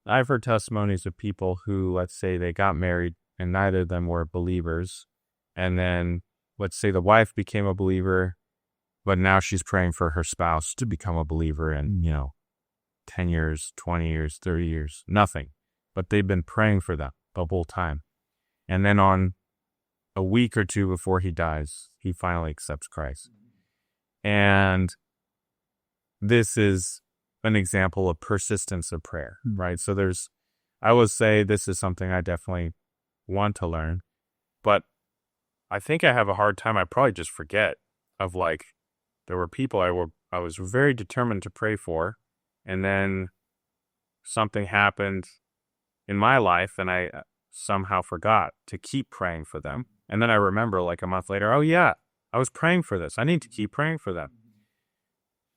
I've heard testimonies of people who, let's say they got married and neither of them were believers. And then let's say the wife became a believer, but now she's praying for her spouse to become a believer in, 10 years, 20 years, 30 years, nothing. But they've been praying for them the whole time. And then on a week or two before he dies, he finally accepts Christ. And this is an example of persistence of prayer, right? So I would say this is something I definitely want to learn, but I think I have a hard time. I probably just forget of there were people I was very determined to pray for, and then something happened in my life and I somehow forgot to keep praying for them. And then I remember a month later, oh yeah, I was praying for this. I need to keep praying for them.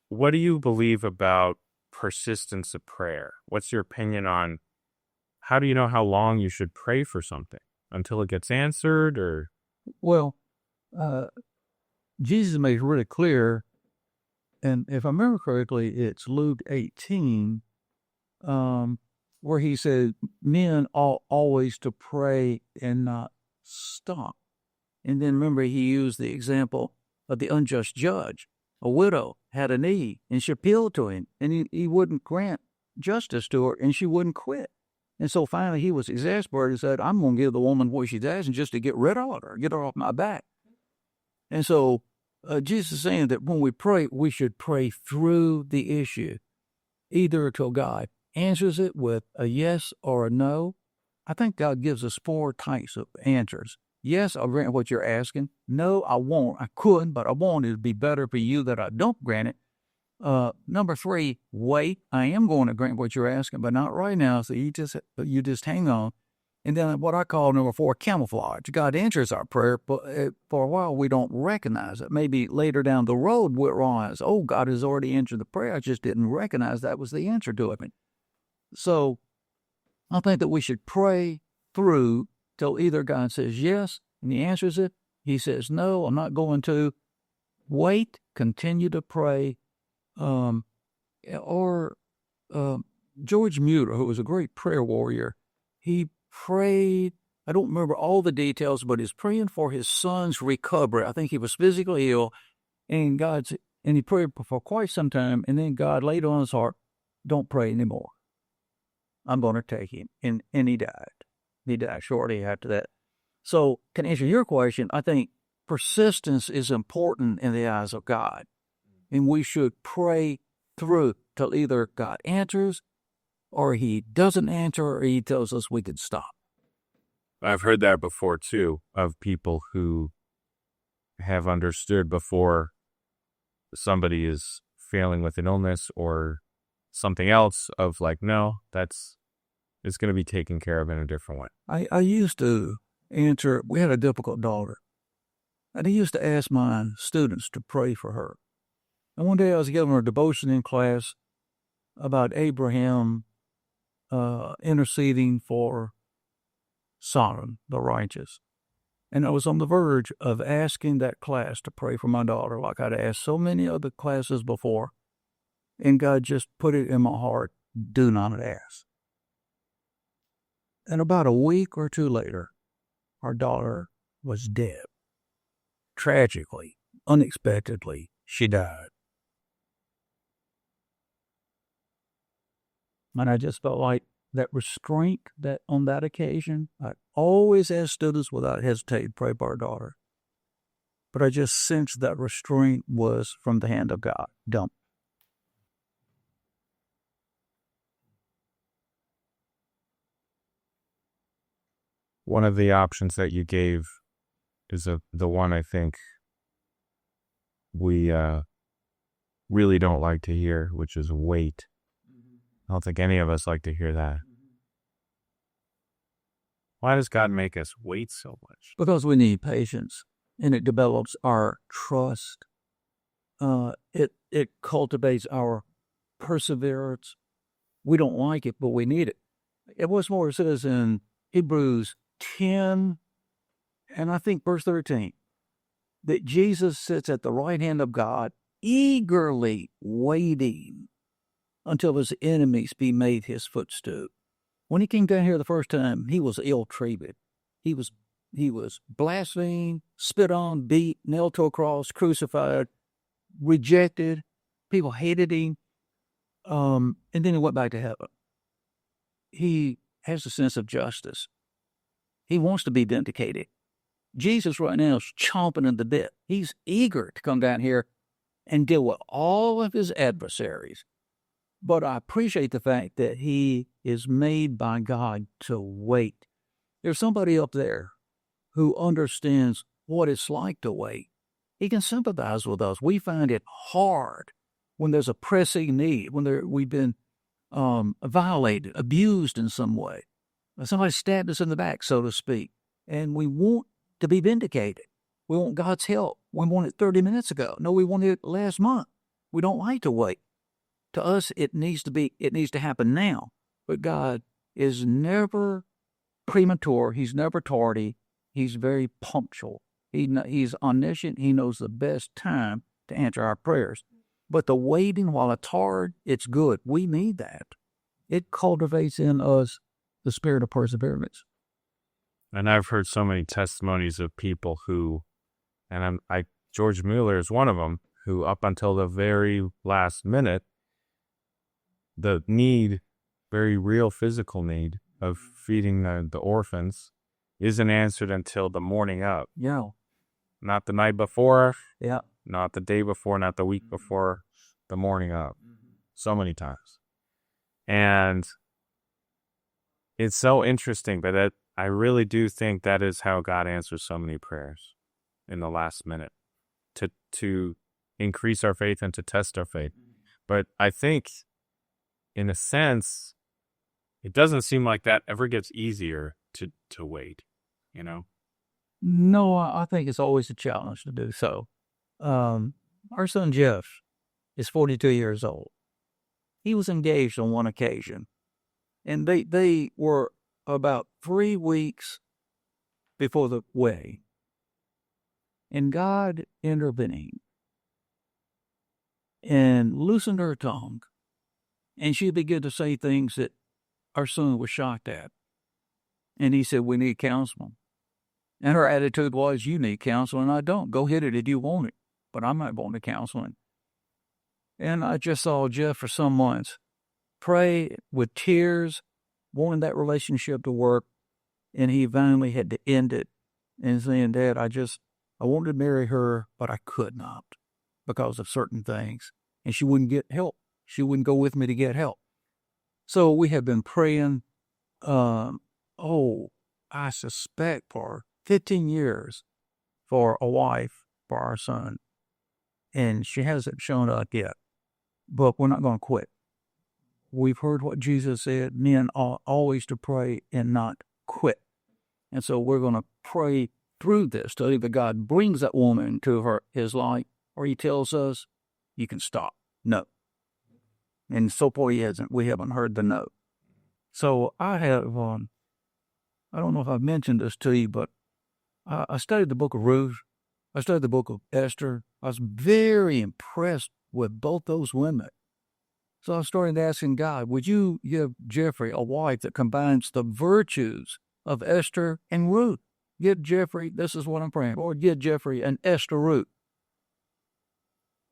What do you believe about persistence of prayer? What's your opinion on how do you know how long you should pray for something? Until it gets answered, or? Well, Jesus makes it really clear, and if I remember correctly, it's Luke 18, where he said, men ought always to pray and not stop. And then remember, he used the example of the unjust judge. A widow had a need, and she appealed to him, and he wouldn't grant justice to her, and she wouldn't quit. And so finally he was exasperated and said, I'm going to give the woman what she's asking just to get rid of her, get her off my back. And so Jesus is saying that when we pray, we should pray through the issue, either until God answers it with a yes or a no. I think God gives us 4 types of answers. Yes, I'll grant what you're asking. No, I won't. I couldn't, but I want it to be better for you that I don't grant it. Number 3, wait. I am going to grant what you're asking, but not right now. So you just hang on. And then what I call number 4, camouflage. God answers our prayer, but for a while we don't recognize it. Maybe later down the road we'll realize, oh, God has already answered the prayer. I just didn't recognize that was the answer to it. So I think that we should pray through till either God says yes and he answers it. He says, no, I'm not going to. Wait, continue to pray. George Mueller, who was a great prayer warrior, he prayed, I don't remember all the details, but he's praying for his son's recovery. I think he was physically ill, and he prayed for quite some time, and then God laid on his heart, don't pray anymore. I'm going to take him. And he died. He died shortly after that. So, to answer your question, I think persistence is important in the eyes of God. And we should pray through till either God answers or he doesn't answer or he tells us we can stop. I've heard that before, too, of people who have understood before somebody is failing with an illness or something else of no, it's going to be taken care of in a different way. I used to answer, we had a difficult daughter, and I used to ask my students to pray for her. And one day I was giving her a devotion in class about Abraham interceding for Sauer, the righteous. And I was on the verge of asking that class to pray for my daughter like I'd asked so many other classes before. And God just put it in my heart, do not ask. And about a week or 2 later, our daughter was dead. Tragically, unexpectedly, she died. And I just felt like that restraint that on that occasion, I always ask students without hesitating to pray for our daughter. But I just sensed that restraint was from the hand of God. Don't. One of the options that you gave is the one I think we really don't like to hear, which is wait. I don't think any of us like to hear that. Why does God make us wait so much? Because we need patience, and it develops our trust. It cultivates our perseverance. We don't like it, but we need it. It was more, it says in Hebrews 10, and I think verse 13, that Jesus sits at the right hand of God, eagerly waiting until his enemies be made his footstool. When he came down here the first time, he was ill-treated. He was blasphemed, spit on, beat, nailed to a cross, crucified, rejected. People hated him. And then he went back to heaven. He has a sense of justice. He wants to be vindicated. Jesus right now is chomping at the bit. He's eager to come down here and deal with all of his adversaries. But I appreciate the fact that he is made by God to wait. There's somebody up there who understands what it's like to wait. He can sympathize with us. We find it hard when there's a pressing need, when we've been violated, abused in some way. Somebody stabbed us in the back, so to speak, and we want to be vindicated. We want God's help. We want it 30 minutes ago. No, we want it last month. We don't like to wait. To us, it needs to happen now. But God is never premature. He's never tardy. He's very punctual. He's omniscient. He knows the best time to answer our prayers. But the waiting while it's hard, it's good. We need that. It cultivates in us the spirit of perseverance. And I've heard so many testimonies of people who, and George Mueller is one of them, who up until the very last minute, the need, very real physical need of feeding the orphans isn't answered until the morning up. Yeah. Not the night before. Yeah. Not the day before, not the week before, the morning up. So many times. And it's so interesting, but I really do think that is how God answers so many prayers in the last minute, to increase our faith and to test our faith. But I think, in a sense, it doesn't seem like that ever gets easier to wait, you know? No, I think it's always a challenge to do so. Our son Jeff is 42 years old. He was engaged on one occasion, and they were about 3 weeks before the wedding. And God intervened and loosened her tongue, and she began to say things that our son was shocked at. And he said, "We need counseling." And her attitude was, "You need counseling, I don't. Go hit it if you want it. But I'm not going to counseling." And I just saw Jeff for some months pray with tears, wanting that relationship to work. And he finally had to end it and saying, "Dad, I wanted to marry her, but I could not because of certain things." And she wouldn't get help. She wouldn't go with me to get help. So we have been praying, I suspect for 15 years for a wife for our son. And she hasn't shown up yet. But we're not going to quit. We've heard what Jesus said, men ought always to pray and not quit. And so we're going to pray through this till either God brings that woman into his life, or he tells us, "You can stop." No. And so far we haven't heard the no. So I have, I don't know if I've mentioned this to you, but I studied the book of Ruth. I studied the book of Esther. I was very impressed with both those women. So I started asking God, would you give Jeffrey a wife that combines the virtues of Esther and Ruth? Give Jeffrey, this is what I'm praying for, give Jeffrey an Esther Ruth.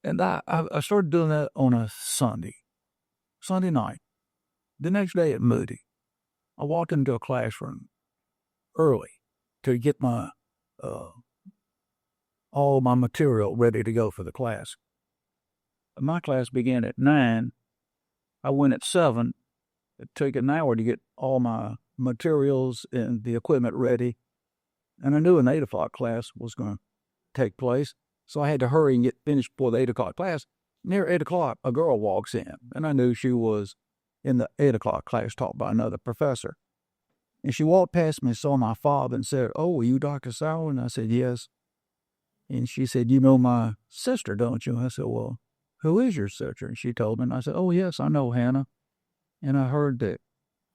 And I started doing that on a Sunday night. The next day at Moody, I walked into a classroom early to get my all my material ready to go for the class. My class began at 9. I went at 7. It took an hour to get all my materials and the equipment ready. And I knew an 8 o'clock class was going to take place. So I had to hurry and get finished before the 8 o'clock class. Near 8 o'clock, a girl walks in, and I knew she was in the 8 o'clock class taught by another professor. And she walked past me, saw my father, and said, "Oh, are you Dr. Sauer?" And I said, "Yes." And she said, "You know my sister, don't you?" I said, "Well, who is your sister?" And she told me, and I said, "Oh, yes, I know Hannah." And I heard that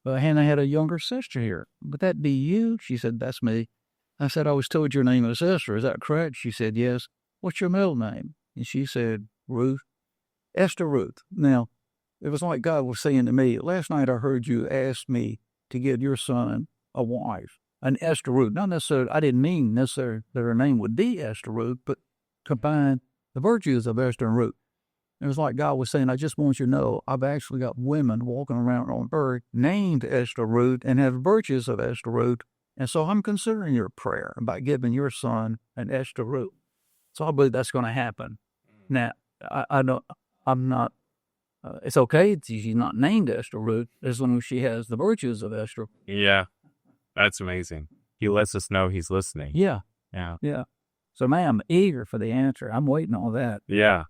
Hannah had a younger sister here. "Would that be you?" She said, "That's me." I said, "I was told your name is Esther. Is that correct?" She said, "Yes." "What's your middle name?" And she said, "Ruth." Esther Ruth. Now, it was like God was saying to me, last night I heard you ask me to get your son a wife, an Esther Root. Not necessarily, I didn't mean necessarily that her name would be Esther Root, but combine the virtues of Esther and Ruth. It was like God was saying, I just want you to know, I've actually got women walking around on earth named Esther Root and have virtues of Esther Root. And so I'm considering your prayer about giving your son an Esther Root. So I believe that's going to happen. Now, I'm not, it's okay if she's not named Esther Root as long as she has the virtues of Esther. Yeah, that's amazing. He lets us know he's listening. Yeah. Yeah. Yeah. So, man, I'm eager for the answer. I'm waiting on that. Yeah.